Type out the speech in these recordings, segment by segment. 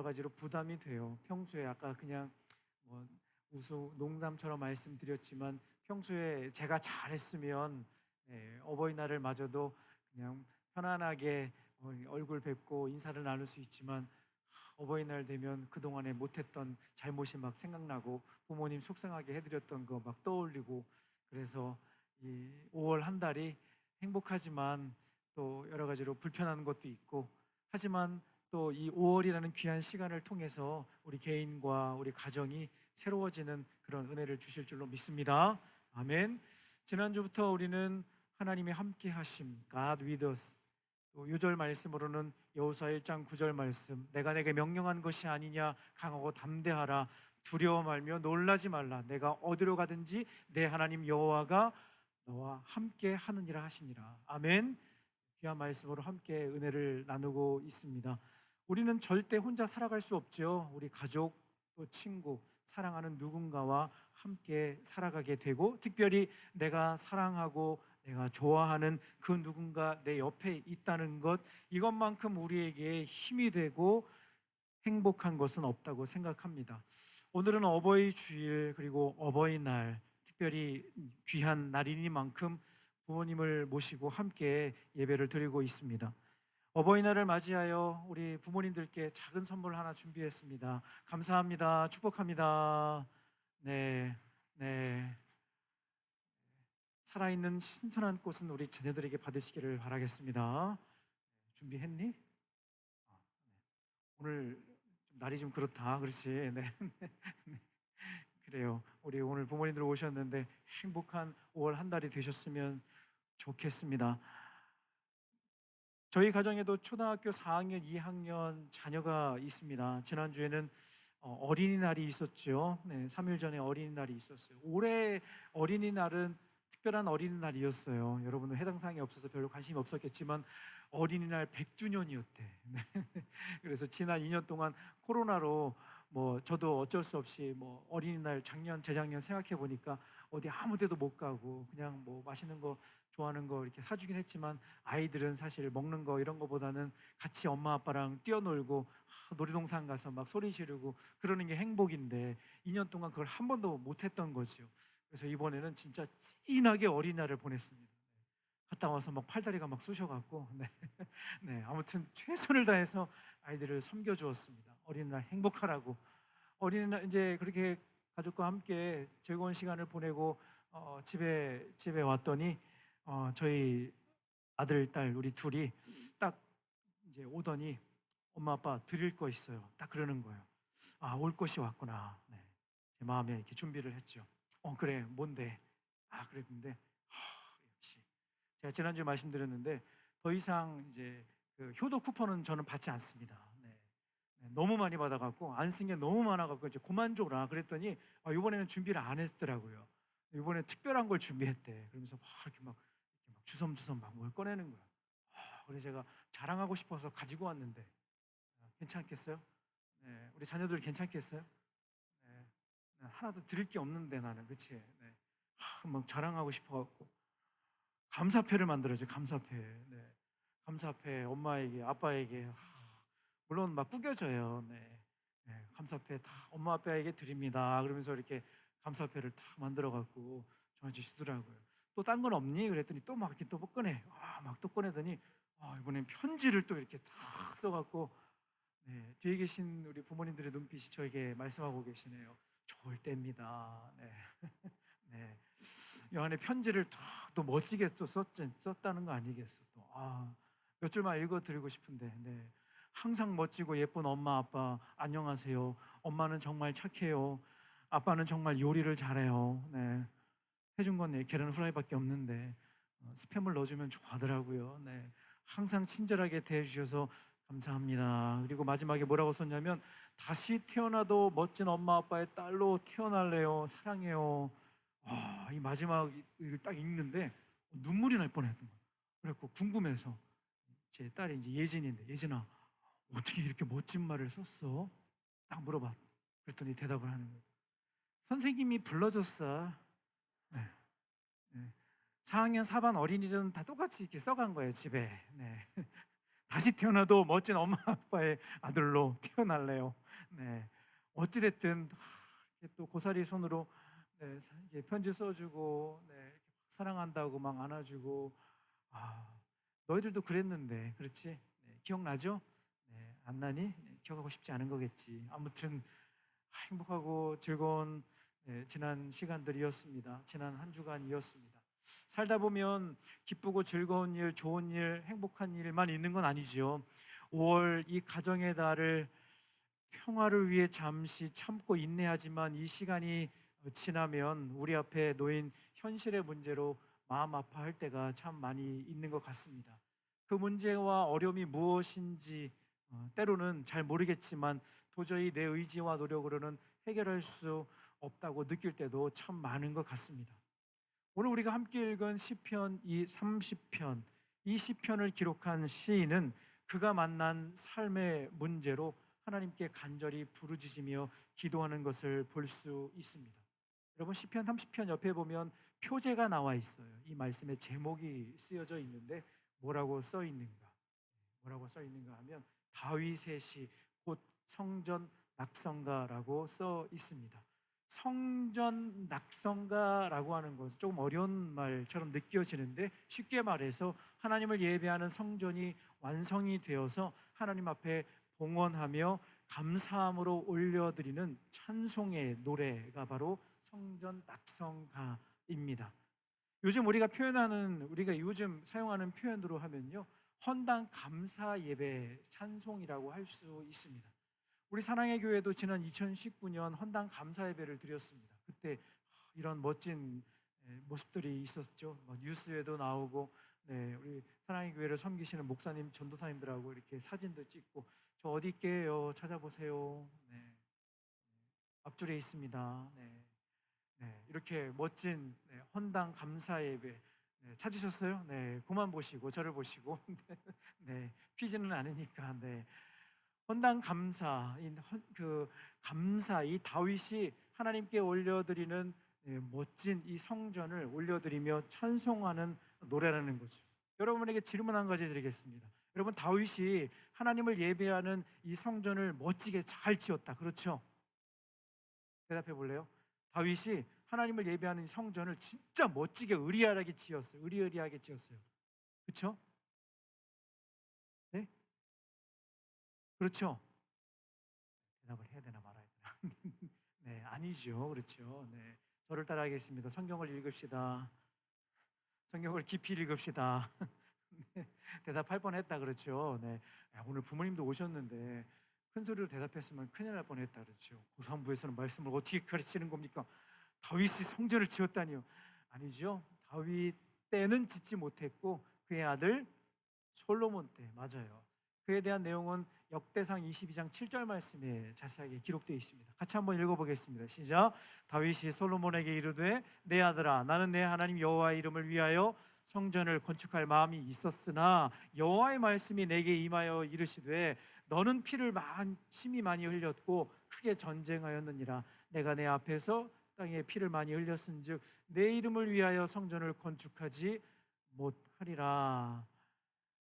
가지로 부담이 돼요. 평소에 아까 그냥 뭐 농담처럼 말씀드렸지만 평소에 제가 잘했으면 어버이날을 맞아도 그냥 편안하게 얼굴 뵙고 인사를 나눌 수 있지만 어버이날 되면 그동안에 못했던 잘못이 막 생각나고 부모님 속상하게 해드렸던 거 막 떠올리고 그래서 이 5월 한 달이 행복하지만 또 여러 가지로 불편한 것도 있고 하지만 또 이 5월이라는 귀한 시간을 통해서 우리 개인과 우리 가정이 새로워지는 그런 은혜를 주실 줄로 믿습니다. 아멘. 지난주부터 우리는 하나님의 함께 하심 God with us 또 요절 말씀으로는 여호수아 1장 9절 말씀 내가 내게 명령한 것이 아니냐 강하고 담대하라 두려워 말며 놀라지 말라 내가 어디로 가든지 내 하나님 여호와가 너와 함께 하느니라 하시니라. 아멘. 귀한 말씀으로 함께 은혜를 나누고 있습니다. 우리는 절대 혼자 살아갈 수 없죠. 우리 가족 또 친구 사랑하는 누군가와 함께 살아가게 되고 특별히 내가 사랑하고 내가 좋아하는 그 누군가 내 옆에 있다는 것 이것만큼 우리에게 힘이 되고 행복한 것은 없다고 생각합니다. 오늘은 어버이 주일 그리고 어버이날 특별히 귀한 날이니만큼 부모님을 모시고 함께 예배를 드리고 있습니다. 어버이날을 맞이하여 우리 부모님들께 작은 선물 하나 준비했습니다. 감사합니다. 축복합니다. 네, 네. 살아있는 신선한 꽃은 우리 자녀들에게 받으시기를 바라겠습니다. 준비했니? 오늘 날이 좀 그렇다. 그렇지? 네. 그래요. 우리 오늘 부모님들 오셨는데 행복한 5월 한 달이 되셨으면 좋겠습니다. 저희 가정에도 초등학교 4학년, 2학년 자녀가 있습니다. 지난주에는 어린이날이 있었죠. 네, 3일 전에 어린이날이 있었어요. 올해 어린이날은 특별한 어린이날이었어요. 여러분은 해당 사항이 없어서 별로 관심이 없었겠지만 어린이날 100주년이었대. 그래서 지난 2년 동안 코로나로 저도 어쩔 수 없이 어린이날 작년, 재작년 생각해 보니까 어디 아무 데도 못 가고 그냥 맛있는 거 좋아하는 거 이렇게 사주긴 했지만 아이들은 사실 먹는 거 이런 거보다는 같이 엄마 아빠랑 뛰어놀고 놀이동산 가서 막 소리 지르고 그러는 게 행복인데 2년 동안 그걸 한 번도 못 했던 거죠. 그래서 이번에는 진짜 찐하게 어린이날을 보냈습니다. 갔다 와서 막 팔다리가 막 쑤셔갖고 네, 아무튼 최선을 다해서 아이들을 섬겨주었습니다. 어린이날 행복하라고. 어린이날 이제 그렇게 가족과 함께 즐거운 시간을 보내고 집에 왔더니 저희 아들, 딸 우리 둘이 딱 이제 오더니 엄마 아빠 드릴 거 있어요. 딱 그러는 거예요. 아, 올 것이 왔구나. 네. 제 마음에 이렇게 준비를 했죠. 그래, 뭔데? 아, 그랬는데 역시 제가 지난주에 말씀드렸는데 더 이상 이제 그 효도 쿠폰은 저는 받지 않습니다. 네. 네, 너무 많이 받아갖고 안 쓴 게 너무 많아갖고 이제 그만 줘라 그랬더니 이번에는 준비를 안 했더라고요. 이번에 특별한 걸 준비했대. 그러면서 이렇게 막 주섬주섬 막 뭘 꺼내는 거야. 그래서 제가 자랑하고 싶어서 가지고 왔는데 괜찮겠어요? 네, 우리 자녀들 괜찮겠어요? 네, 하나도 드릴 게 없는데 나는 그치? 네. 막 자랑하고 싶어갖고 감사패를 만들어줘. 감사패. 네. 감사패 엄마에게 아빠에게 물론 막 구겨져요. 네. 네, 감사패 다 엄마 아빠에게 드립니다. 그러면서 이렇게 감사패를 다 만들어 갖고 저한테 주시더라고요. 또 딴 건 없니? 그랬더니 또 막 이렇게 또 꺼내. 막 또 꺼내더니 이번엔 편지를 또 이렇게 탁 써갖고 네, 뒤에 계신 우리 부모님들의 눈빛이 저에게 말씀하고 계시네요. 좋을 때입니다. 네. 네. 이 안에 편지를 또 멋지게 또 썼다는 거 아니겠어? 또 몇 줄만 읽어드리고 싶은데 네. 항상 멋지고 예쁜 엄마 아빠 안녕하세요. 엄마는 정말 착해요. 아빠는 정말 요리를 잘해요. 네. 해준 건 계란 후라이밖에 없는데 스팸을 넣어주면 좋아하더라고요. 네. 항상 친절하게 대해주셔서 감사합니다. 그리고 마지막에 뭐라고 썼냐면 다시 태어나도 멋진 엄마 아빠의 딸로 태어날래요. 사랑해요. 이 마지막을 딱 읽는데 눈물이 날 뻔했던 거예요. 그래갖고 궁금해서 제 딸이 이제 예진인데 예진아 어떻게 이렇게 멋진 말을 썼어? 딱 물어봐. 그랬더니 대답을 하는 거예요. 선생님이 불러줬어. 네. 네. 4학년 4반 어린이들은 다 똑같이 이렇게 써간 거예요 집에. 네. 다시 태어나도 멋진 엄마 아빠의 아들로 태어날래요. 네. 어찌 됐든 이렇게 또 고사리 손으로 네, 이렇게 편지 써주고 네, 이렇게 사랑한다고 막 안아주고 아, 너희들도 그랬는데 그렇지? 네, 기억나죠? 네, 안 나니? 네, 기억하고 싶지 않은 거겠지. 아무튼 행복하고 즐거운 지난 시간들이었습니다. 지난 한 주간이었습니다. 살다 보면 기쁘고 즐거운 일, 좋은 일, 행복한 일만 있는 건 아니지요. 5월 이 가정의 달을 평화를 위해 잠시 참고 인내하지만 이 시간이 지나면 우리 앞에 놓인 현실의 문제로 마음 아파할 때가 참 많이 있는 것 같습니다. 그 문제와 어려움이 무엇인지 때로는 잘 모르겠지만 도저히 내 의지와 노력으로는 해결할 수 없다고 느낄 때도 참 많은 것 같습니다. 오늘 우리가 함께 읽은 시편 이 30편, 이 시편을 기록한 시인은 그가 만난 삶의 문제로 하나님께 간절히 부르짖으며 기도하는 것을 볼 수 있습니다. 여러분 시편 30편 옆에 보면 표제가 나와 있어요. 이 말씀의 제목이 쓰여져 있는데 뭐라고 써 있는가? 뭐라고 써 있는가 하면 다윗의 시, 곧 성전 낙성가라고 써 있습니다. 성전 낙성가라고 하는 것은 조금 어려운 말처럼 느껴지는데 쉽게 말해서 하나님을 예배하는 성전이 완성이 되어서 하나님 앞에 봉헌하며 감사함으로 올려드리는 찬송의 노래가 바로 성전 낙성가입니다. 우리가 요즘 사용하는 표현으로 하면요, 헌당 감사 예배 찬송이라고 할 수 있습니다. 우리 사랑의 교회도 지난 2019년 헌당 감사 예배를 드렸습니다. 그때 이런 멋진 모습들이 있었죠. 뉴스에도 나오고, 네, 우리 사랑의 교회를 섬기시는 목사님, 전도사님들하고 이렇게 사진도 찍고, 저 어디 있게요? 찾아보세요. 네, 앞줄에 있습니다. 네, 네, 이렇게 멋진 헌당 감사 예배 찾으셨어요? 네, 그만 보시고 저를 보시고 네, 퀴즈는 아니니까 네. 헌당 감사인 그 감사 이 다윗이 하나님께 올려드리는 멋진 이 성전을 올려드리며 찬송하는 노래라는 거죠. 여러분에게 질문 한 가지 드리겠습니다. 여러분 다윗이 하나님을 예배하는 이 성전을 멋지게 잘 지었다. 그렇죠? 대답해 볼래요? 다윗이 하나님을 예배하는 이 성전을 진짜 멋지게 의리하게 지었어요. 의리하게 지었어요. 그렇죠? 네? 그렇죠? 대답을 해야 되나 말아야 되나? 네, 아니죠. 그렇죠. 네. 저를 따라하겠습니다. 성경을 읽읍시다. 성경을 깊이 읽읍시다. 네, 대답할 뻔했다 그렇죠. 네. 야, 오늘 부모님도 오셨는데 큰 소리로 대답했으면 큰일 날 뻔했다 그렇죠. 고산부에서는 말씀을 어떻게 가르치는 겁니까? 다윗이 성전을 지었다니요. 아니죠. 다윗 때는 짓지 못했고 그의 아들 솔로몬 때 맞아요. 그에 대한 내용은 역대상 22장 7절 말씀에 자세하게 기록되어 있습니다. 같이 한번 읽어보겠습니다. 시작. 다윗이 솔로몬에게 이르되 내 아들아 나는 내 하나님 여호와의 이름을 위하여 성전을 건축할 마음이 있었으나 여호와의 말씀이 내게 임하여 이르시되 너는 피를 심히 많이 흘렸고 크게 전쟁하였느니라. 내가 내 앞에서 땅에 피를 많이 흘렸은즉 내 이름을 위하여 성전을 건축하지 못하리라.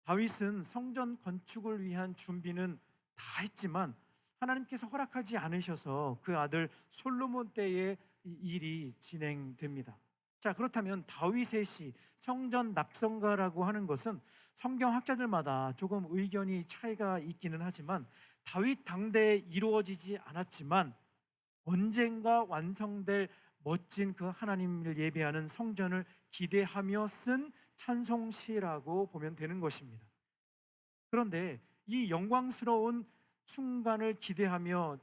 다윗은 성전 건축을 위한 준비는 다 했지만 하나님께서 허락하지 않으셔서 그 아들 솔로몬 때에 이 일이 진행됩니다. 자, 그렇다면 다윗의 시 성전 낙성가라고 하는 것은 성경 학자들마다 조금 의견이 차이가 있기는 하지만 다윗 당대에 이루어지지 않았지만 언젠가 완성될 멋진 그 하나님을 예배하는 성전을 기대하며 쓴 찬송시라고 보면 되는 것입니다. 그런데 이 영광스러운 순간을 기대하며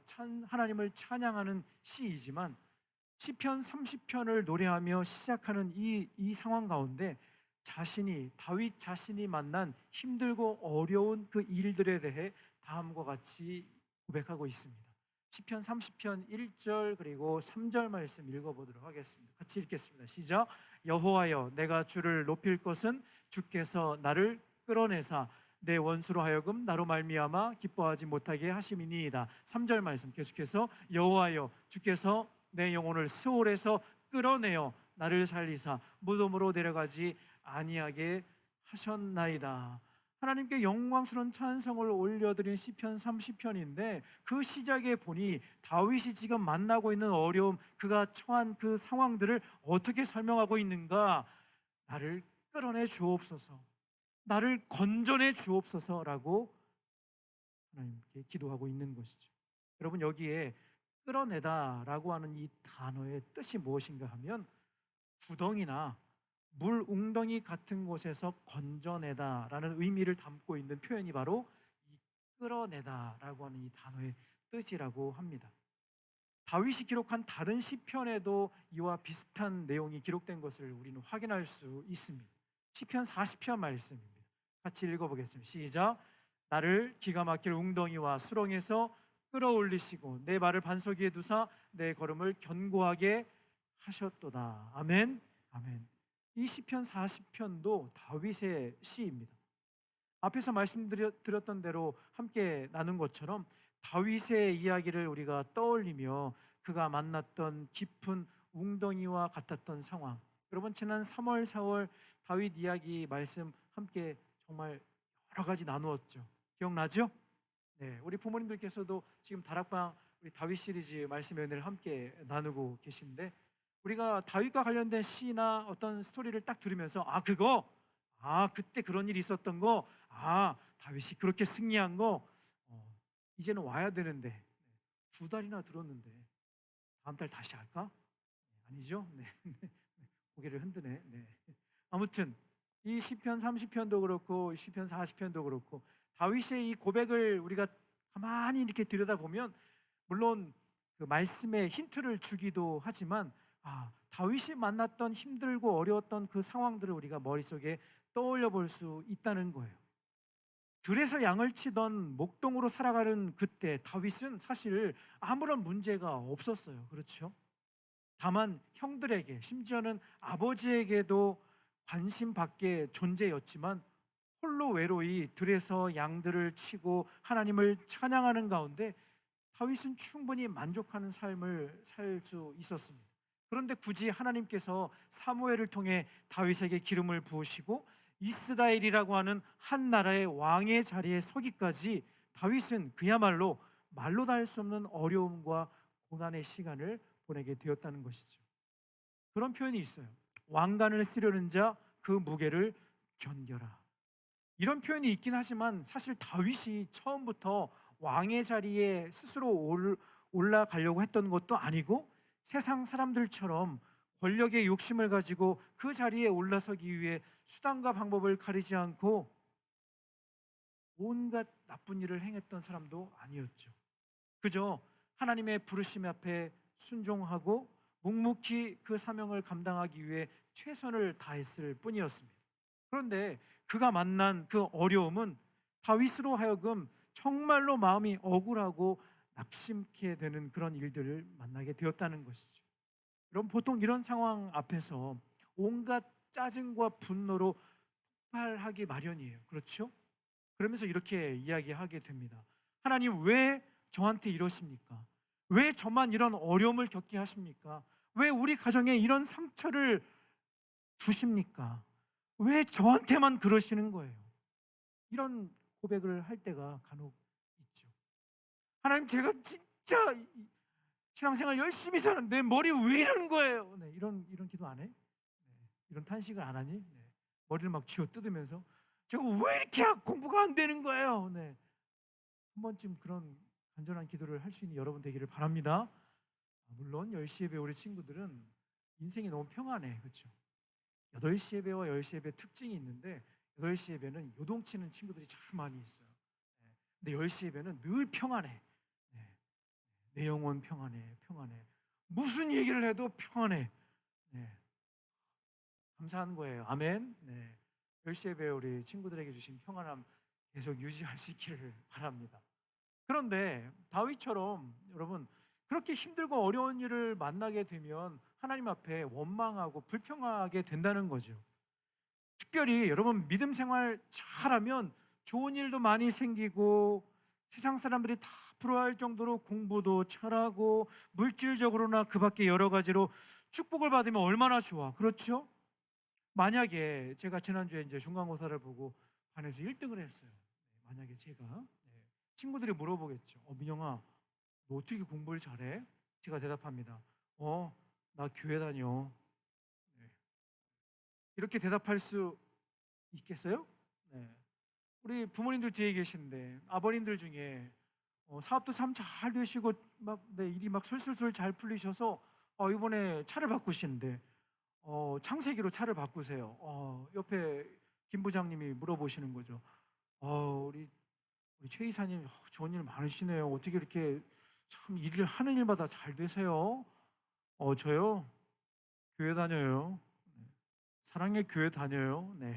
하나님을 찬양하는 시이지만 시편 30편을 노래하며 시작하는 이 상황 가운데 다윗 자신이 만난 힘들고 어려운 그 일들에 대해 다음과 같이 고백하고 있습니다. 시편 30편 1절 그리고 3절 말씀 읽어보도록 하겠습니다. 같이 읽겠습니다. 시작. 여호와여 내가 주를 높일 것은 주께서 나를 끌어내사 내 원수로 하여금 나로 말미암아 기뻐하지 못하게 하심이니이다. 3절 말씀 계속해서 여호와여 주께서 내 영혼을 스올에서 끌어내어 나를 살리사 무덤으로 데려가지 아니하게 하셨나이다. 하나님께 영광스러운 찬송을 올려드린 시편 30편인데 그 시작에 보니 다윗이 지금 만나고 있는 어려움, 그가 처한 그 상황들을 어떻게 설명하고 있는가? 나를 끌어내 주옵소서, 나를 건져내 주옵소서라고 하나님께 기도하고 있는 것이죠. 여러분, 여기에 끌어내다라고 하는 이 단어의 뜻이 무엇인가 하면 구덩이나 물 웅덩이 같은 곳에서 건져내다라는 의미를 담고 있는 표현이 바로 이 끌어내다라고 하는 이 단어의 뜻이라고 합니다. 다윗이 기록한 다른 시편에도 이와 비슷한 내용이 기록된 것을 우리는 확인할 수 있습니다. 시편 40편 말씀입니다. 같이 읽어보겠습니다. 시작. 나를 기가 막힐 웅덩이와 수렁에서 끌어올리시고 내 발을 반석 위에 두사 내 걸음을 견고하게 하셨도다. 아멘. 아멘. 이 시편 40편도 다윗의 시입니다. 앞에서 말씀드렸던 대로 함께 나눈 것처럼 다윗의 이야기를 우리가 떠올리며 그가 만났던 깊은 웅덩이와 같았던 상황, 여러분 지난 3월 4월 다윗 이야기 말씀 함께 정말 여러 가지 나누었죠. 기억나죠? 네, 우리 부모님들께서도 지금 다락방 우리 다윗 시리즈 말씀 연회를 함께 나누고 계신데 우리가 다윗과 관련된 시나 어떤 스토리를 딱 들으면서 그때 그런 일이 있었던 거, 다윗이 그렇게 승리한 거, 이제는 와야 되는데 2달이나 들었는데 다음 달 다시 할까? 아니죠? 네. 고개를 흔드네. 네. 아무튼 이 시편 30편도 그렇고 시편 40편도 그렇고 다윗의 이 고백을 우리가 가만히 이렇게 들여다보면 물론 그 말씀에 힌트를 주기도 하지만 다윗이 만났던 힘들고 어려웠던 그 상황들을 우리가 머릿속에 떠올려 볼 수 있다는 거예요. 들에서 양을 치던 목동으로 살아가는 그때 다윗은 사실 아무런 문제가 없었어요. 그렇죠? 다만 형들에게, 심지어는 아버지에게도 관심 밖의 존재였지만 홀로 외로이 들에서 양들을 치고 하나님을 찬양하는 가운데 다윗은 충분히 만족하는 삶을 살 수 있었습니다. 그런데 굳이 하나님께서 사무엘을 통해 다윗에게 기름을 부으시고 이스라엘이라고 하는 한 나라의 왕의 자리에 서기까지 다윗은 그야말로 말로 다 할 수 없는 어려움과 고난의 시간을 보내게 되었다는 것이죠. 그런 표현이 있어요. 왕관을 쓰려는 자 그 무게를 견뎌라. 이런 표현이 있긴 하지만 사실 다윗이 처음부터 왕의 자리에 스스로 올라가려고 했던 것도 아니고 세상 사람들처럼 권력의 욕심을 가지고 그 자리에 올라서기 위해 수단과 방법을 가리지 않고 온갖 나쁜 일을 행했던 사람도 아니었죠. 그저 하나님의 부르심 앞에 순종하고 묵묵히 그 사명을 감당하기 위해 최선을 다했을 뿐이었습니다. 그런데 그가 만난 그 어려움은 다윗으로 하여금 정말로 마음이 억울하고 낙심케 되는 그런 일들을 만나게 되었다는 것이죠. 여러분, 보통 이런 상황 앞에서 온갖 짜증과 분노로 폭발하기 마련이에요. 그렇죠? 그러면서 이렇게 이야기하게 됩니다. 하나님, 왜 저한테 이러십니까? 왜 저만 이런 어려움을 겪게 하십니까? 왜 우리 가정에 이런 상처를 주십니까? 왜 저한테만 그러시는 거예요? 이런 고백을 할 때가 간혹 있죠. 하나님, 제가 진짜 신앙생활 열심히 사는데 내 머리 왜 이러는 거예요? 네, 이런 기도 안 해? 네, 이런 탄식을 안 하니? 네, 머리를 막 쥐어 뜯으면서 제가 왜 이렇게 공부가 안 되는 거예요? 네, 한 번쯤 그런 간절한 기도를 할 수 있는 여러분 되기를 바랍니다. 물론 10시 예배 우리 친구들은 인생이 너무 평안해. 그렇죠? 8시 예배와 10시 예배 특징이 있는데 8시 예배는 요동치는 친구들이 참 많이 있어요. 근데 10시 예배는 늘 평안해. 내 영혼 평안해. 무슨 얘기를 해도 평안해. 감사한 거예요. 아멘. 10시 예배 우리 친구들에게 주신 평안함 계속 유지할 수 있기를 바랍니다. 그런데 다윗처럼 여러분 그렇게 힘들고 어려운 일을 만나게 되면 하나님 앞에 원망하고 불평하게 된다는 거죠. 특별히 여러분 믿음 생활 잘하면 좋은 일도 많이 생기고 세상 사람들이 다 부러워할 정도로 공부도 잘하고 물질적으로나 그 밖에 여러 가지로 축복을 받으면 얼마나 좋아. 그렇죠? 만약에 제가 지난주에 이제 중간고사를 보고 반에서 1등을 했어요. 만약에 제가 친구들이 물어보겠죠. 민영아, 너 어떻게 공부를 잘해? 제가 대답합니다. 나 교회 다녀. 네. 이렇게 대답할 수 있겠어요? 네. 우리 부모님들 뒤에 계신데 아버님들 중에 사업도 참 잘 되시고 막 일이 막 술술술 잘 풀리셔서 이번에 차를 바꾸시는데 창세기로 차를 바꾸세요. 옆에 김 부장님이 물어보시는 거죠. 우리 최 이사님 좋은 일 많으시네요. 어떻게 이렇게 참 일을 하는 일마다 잘 되세요? 저요? 교회 다녀요. 사랑의 교회 다녀요. 네.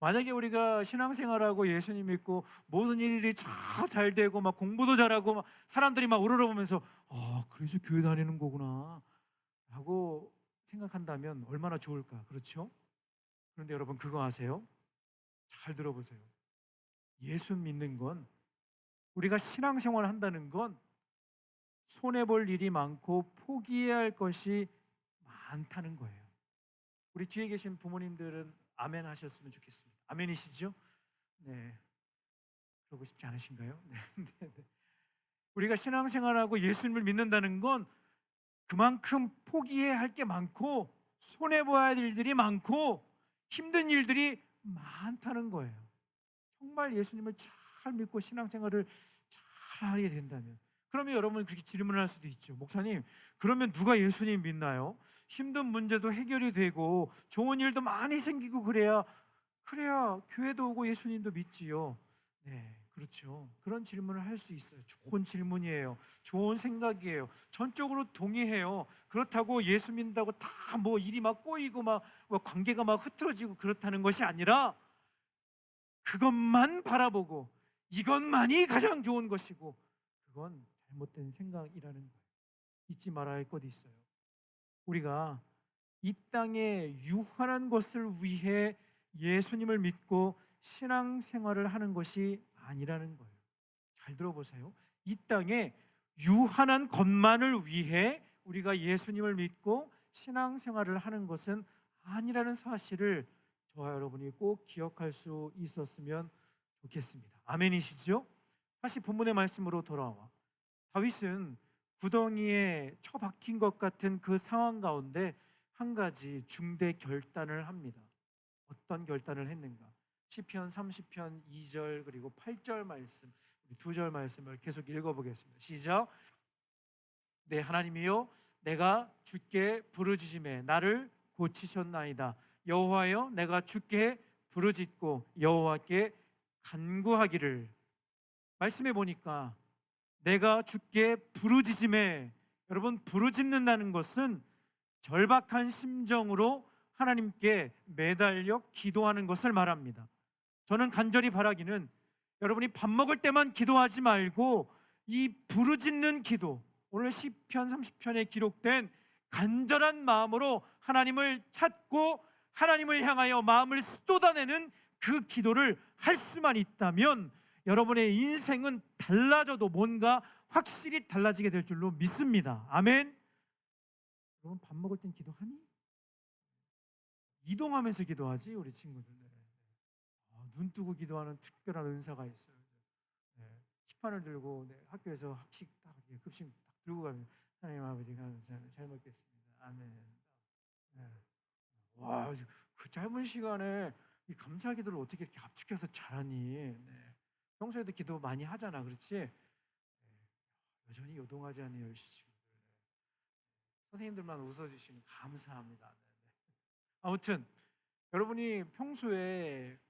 만약에 우리가 신앙생활하고 예수님 믿고 모든 일이 다 잘 되고 막 공부도 잘하고 막 사람들이 막 우러러보면서 그래서 교회 다니는 거구나 하고 생각한다면 얼마나 좋을까. 그렇죠? 그런데 여러분 그거 아세요? 잘 들어보세요. 예수 믿는 건, 우리가 신앙생활을 한다는 건 손해볼 일이 많고 포기해야 할 것이 많다는 거예요. 우리 뒤에 계신 부모님들은 아멘 하셨으면 좋겠습니다. 아멘이시죠? 네. 그러고 싶지 않으신가요? 네. 네, 네. 우리가 신앙생활하고 예수님을 믿는다는 건 그만큼 포기해야 할 게 많고 손해봐야 할 일들이 많고 힘든 일들이 많다는 거예요. 정말 예수님을 잘 믿고 신앙생활을 잘 하게 된다면, 그러면 여러분이 그렇게 질문을 할 수도 있죠. 목사님, 그러면 누가 예수님 믿나요? 힘든 문제도 해결이 되고 좋은 일도 많이 생기고 그래야 교회도 오고 예수님도 믿지요. 네, 그렇죠. 그런 질문을 할 수 있어요. 좋은 질문이에요. 좋은 생각이에요. 전적으로 동의해요. 그렇다고 예수 믿는다고 다 뭐 일이 막 꼬이고 막 관계가 막 흐트러지고 그렇다는 것이 아니라 그것만 바라보고 이것만이 가장 좋은 것이고 그건 잘못된 생각이라는 거예요. 잊지 말아야 할 것이 있어요. 우리가 이 땅에 유한한 것을 위해 예수님을 믿고 신앙생활을 하는 것이 아니라는 거예요. 잘 들어보세요. 이 땅에 유한한 것만을 위해 우리가 예수님을 믿고 신앙생활을 하는 것은 아니라는 사실을 저와 여러분이 꼭 기억할 수 있었으면 좋겠습니다. 아멘이시죠? 다시 본문의 말씀으로 돌아와 다윗은 구덩이에 처박힌 것 같은 그 상황 가운데 한 가지 중대 결단을 합니다. 어떤 결단을 했는가? 시편 30편 2절 그리고 8절 말씀, 두 절 말씀을 계속 읽어보겠습니다. 시작. 내 하나님이여, 내가 주께 부르짖음에 나를 고치셨나이다. 여호와여, 내가 주께 부르짖고 여호와께 간구하기를. 말씀해 보니까 내가 주께 부르짖음에, 여러분 부르짖는다는 것은 절박한 심정으로 하나님께 매달려 기도하는 것을 말합니다. 저는 간절히 바라기는 여러분이 밥 먹을 때만 기도하지 말고 이 부르짖는 기도, 오늘 시편 30편에 기록된 간절한 마음으로 하나님을 찾고 하나님을 향하여 마음을 쏟아내는 그 기도를 할 수만 있다면 여러분의 인생은 달라져도 뭔가 확실히 달라지게 될 줄로 믿습니다. 아멘. 여러분 밥 먹을 땐 기도하니? 이동하면서 기도하지 우리 친구들. 눈 뜨고 기도하는 특별한 은사가 있어요. 식판을 들고 학교에서 학식 딱 급식 딱 들고 가면 하나님 아버지 감사합니다. 잘 먹겠습니다. 아멘. 와, 그 짧은 시간에 이 감사 기도를 어떻게 이렇게 압축해서 잘하니? 평소에도 기도 많이 하잖아, 그렇지? 여전히 요동하지 않는 열심히 선생님들만 웃어주시면 감사합니다. 아무튼 여러분이 평소에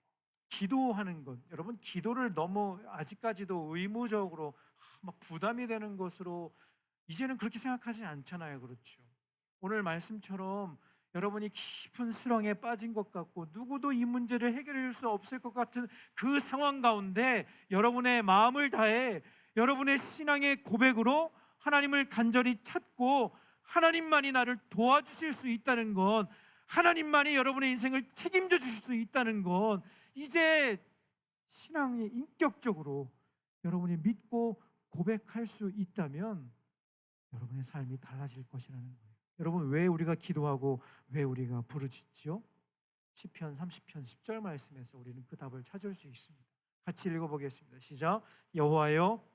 기도하는 것, 여러분 기도를 너무 아직까지도 의무적으로 막 부담이 되는 것으로 이제는 그렇게 생각하지 않잖아요, 그렇죠? 오늘 말씀처럼 여러분이 깊은 수렁에 빠진 것 같고 누구도 이 문제를 해결해 줄 수 없을 것 같은 그 상황 가운데 여러분의 마음을 다해 여러분의 신앙의 고백으로 하나님을 간절히 찾고 하나님만이 나를 도와주실 수 있다는 건, 하나님만이 여러분의 인생을 책임져 주실 수 있다는 건 이제 신앙이 인격적으로 여러분이 믿고 고백할 수 있다면 여러분의 삶이 달라질 것이라는 거예요. 여러분, 왜 우리가 기도하고 왜 우리가 부르짖지요? 시편 30편 10절 말씀에서 우리는 그 답을 찾을 수 있습니다. 같이 읽어보겠습니다. 시작. 여호와여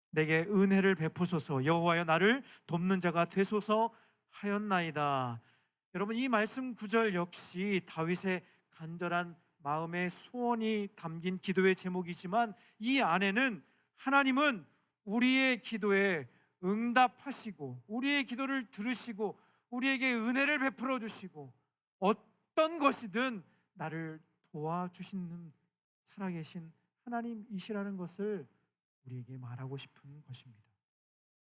내게 은혜를 베푸소서. 여호와여 나를 돕는 자가 되소서 하였나이다. 여러분, 이 말씀 구절 역시 다윗의 간절한 마음의 소원이 담긴 기도의 제목이지만 이 안에는 하나님은 우리의 기도에 응답하시고 우리의 기도를 들으시고 우리에게 은혜를 베풀어 주시고 어떤 것이든 나를 도와주시는 살아계신 하나님이시라는 것을 우리에게 말하고 싶은 것입니다.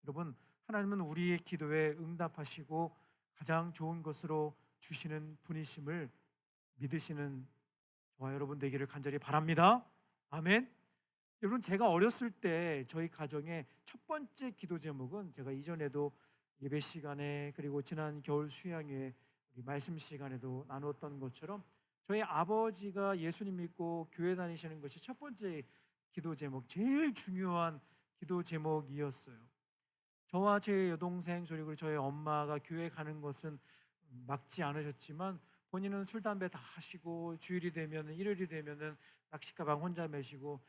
여러분, 하나님은 우리의 기도에 응답하시고 가장 좋은 것으로 주시는 분이심을 믿으시는 저와 여러분 되기를 간절히 바랍니다. 아멘. 여러분, 제가 어렸을 때 저희 가정의 첫 번째 기도 제목은 제가 이전에도 예배 시간에 그리고 지난 겨울 수양회 우리 말씀 시간에도 나누었던 것처럼 저희 아버지가 예수님 믿고 교회 다니시는 것이 첫 번째 기도 제목, 제일 중요한 기도 제목이었어요. 저와 제 여동생 그리고 저희 엄마가 교회 가는 것은 막지 않으셨지만 본인은 술 담배 다 하시고 주일이 되면 일요일이 되면은 낚시 가방 혼자 메시고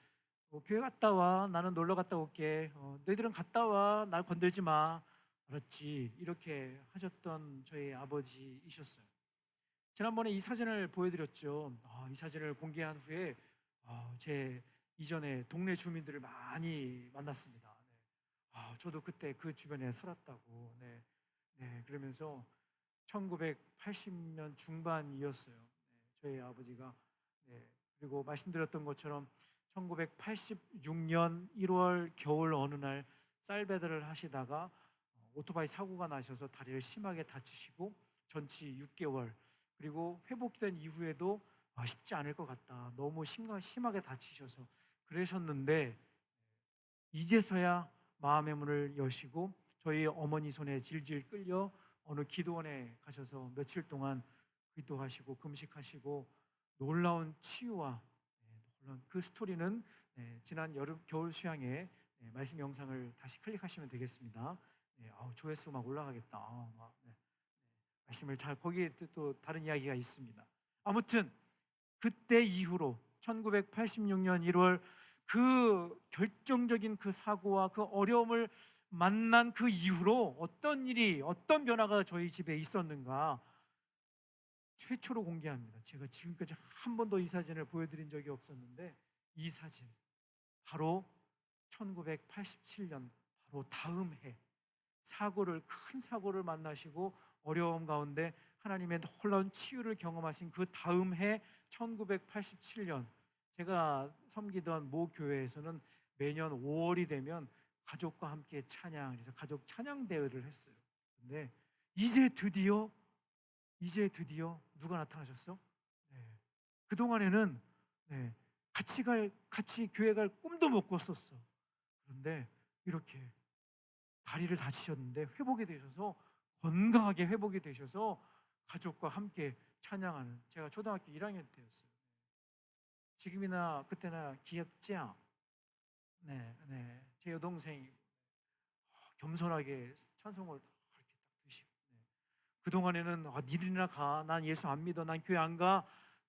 교회 갔다 와, 나는 놀러 갔다 올게, 너희들은 갔다 와, 날 건들지 마, 알았지? 이렇게 하셨던 저희 아버지이셨어요. 지난번에 이 사진을 보여드렸죠. 이 사진을 공개한 후에 제 이전에 동네 주민들을 많이 만났습니다. 네. 저도 그때 그 주변에 살았다고. 네. 네. 그러면서 1980년 중반이었어요. 네. 저희 아버지가. 네. 그리고 말씀드렸던 것처럼 1986년 1월 겨울 어느 날 쌀배달을 하시다가 오토바이 사고가 나셔서 다리를 심하게 다치시고 전치 6개월, 그리고 회복된 이후에도 쉽지 않을 것 같다, 너무 심하게 다치셔서 그러셨는데 이제서야 마음의 문을 여시고 저희 어머니 손에 질질 끌려 어느 기도원에 가셔서 며칠 동안 기도하시고 금식하시고 놀라운 치유와 그 스토리는 지난 겨울 수양회 말씀 영상을 다시 클릭하시면 되겠습니다. 조회수 막 올라가겠다. 말씀을 잘, 거기에 또 다른 이야기가 있습니다. 아무튼 그때 이후로 1986년 1월 그 결정적인 그 사고와 그 어려움을 만난 그 이후로 어떤 변화가 저희 집에 있었는가 최초로 공개합니다. 제가 지금까지 한 번도 이 사진을 보여드린 적이 없었는데 이 사진 바로 1987년 바로 다음 해 큰 사고를 만나시고 어려움 가운데 하나님의 놀라운 치유를 경험하신 그 다음 해 1987년 제가 섬기던 모 교회에서는 매년 5월이 되면 가족과 함께 찬양, 그래서 가족 찬양 대회를 했어요. 근데 이제 드디어 누가 나타나셨어? 네. 그동안에는 같이 교회 갈 꿈도 못 꿨었어. 그런데 이렇게 다리를 다치셨는데 회복이 되셔서 건강하게 회복이 되셔서 가족과 함께 찬양하는, 제가 초등학교 1학년 때였어요. 지금이나 그때나 귀엽지요? 네. 제 여동생이 겸손하게 찬송을 이렇게 딱 드시고 그동안에는 니들이나 가, 난 예수 안 믿어, 난 교회 안 가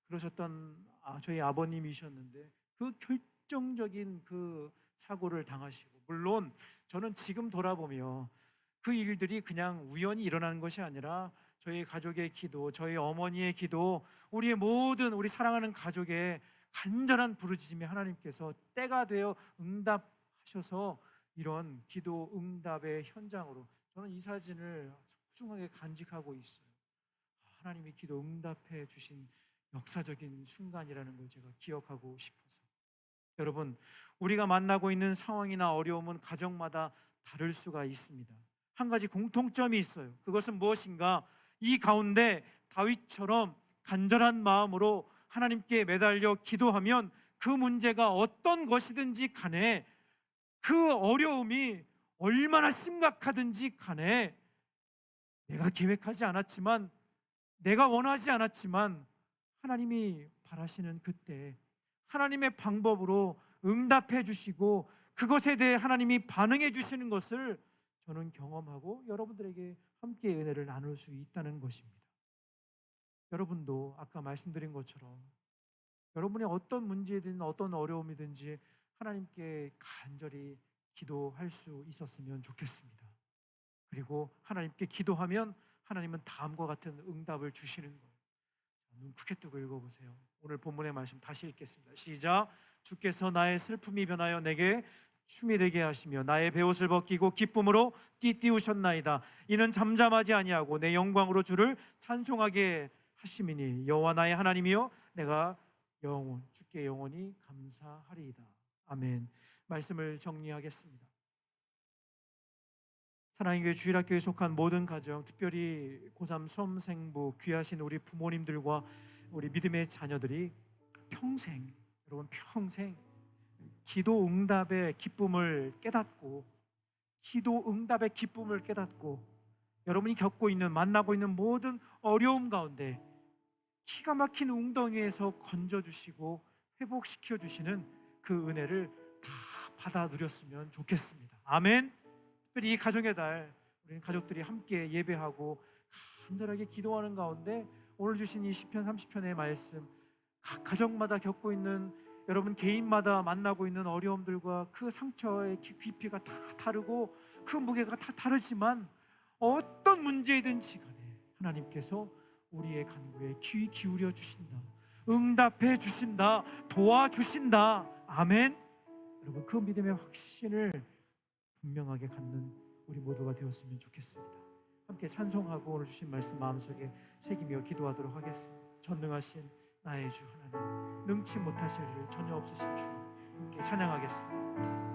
그러셨던 저희 아버님이셨는데 그 결정적인 그 사고를 당하시고, 물론 저는 지금 돌아보며 그 일들이 그냥 우연히 일어나는 것이 아니라 저희 가족의 기도, 저희 어머니의 기도, 우리 사랑하는 가족의 간절한 부르짖음이 하나님께서 때가 되어 응답하셔서 이런 기도 응답의 현장으로 저는 이 사진을 소중하게 간직하고 있어요. 하나님이 기도 응답해 주신 역사적인 순간이라는 걸 제가 기억하고 싶어서. 여러분, 우리가 만나고 있는 상황이나 어려움은 가정마다 다를 수가 있습니다. 한 가지 공통점이 있어요. 그것은 무엇인가? 이 가운데 다윗처럼 간절한 마음으로 하나님께 매달려 기도하면 그 문제가 어떤 것이든지 간에, 그 어려움이 얼마나 심각하든지 간에, 내가 계획하지 않았지만, 내가 원하지 않았지만 하나님이 바라시는 그때 하나님의 방법으로 응답해 주시고 그것에 대해 하나님이 반응해 주시는 것을 저는 경험하고 여러분들에게 함께 은혜를 나눌 수 있다는 것입니다. 여러분도 아까 말씀드린 것처럼 여러분이 어떤 문제든 어떤 어려움이든지 하나님께 간절히 기도할 수 있었으면 좋겠습니다. 그리고 하나님께 기도하면 하나님은 다음과 같은 응답을 주시는 거예요. 눈 크게 뜨고 읽어보세요. 오늘 본문의 말씀 다시 읽겠습니다. 시작. 주께서 나의 슬픔이 변하여 내게 춤이 되게 하시며 나의 베옷을 벗기고 기쁨으로 띠띠우셨나이다. 이는 잠잠하지 아니하고 내 영광으로 주를 찬송하게 하심이니 여호와 나의 하나님이여 내가 주께 영원히 감사하리이다. 아멘. 말씀을 정리하겠습니다. 사랑의 교회 주일학교에 속한 모든 가정, 특별히 고3 수험생부 귀하신 우리 부모님들과 우리 믿음의 자녀들이 여러분 평생 기도 응답의 기쁨을 깨닫고 여러분이 겪고 있는 만나고 있는 모든 어려움 가운데 기가 막힌 웅덩이에서 건져주시고 회복시켜주시는 그 은혜를 다 받아 누렸으면 좋겠습니다. 아멘. 특별히 이 가정의 달 우리 가족들이 함께 예배하고 간절하게 기도하는 가운데 오늘 주신 이 시편 30편의 말씀, 각 가정마다 겪고 있는 여러분 개인마다 만나고 있는 어려움들과 그 상처의 깊이가 다 다르고 그 무게가 다 다르지만 어떤 문제이든지 간에 하나님께서 우리의 간구에 귀 기울여 주신다, 응답해 주신다, 도와주신다. 아멘. 여러분 그 믿음의 확신을 분명하게 갖는 우리 모두가 되었으면 좋겠습니다. 함께 찬송하고 오늘 주신 말씀 마음속에 새기며 기도하도록 하겠습니다. 전능하신 나의 주 하나님, 능치 못하실 일 전혀 없으신 주님, 함께 찬양하겠습니다.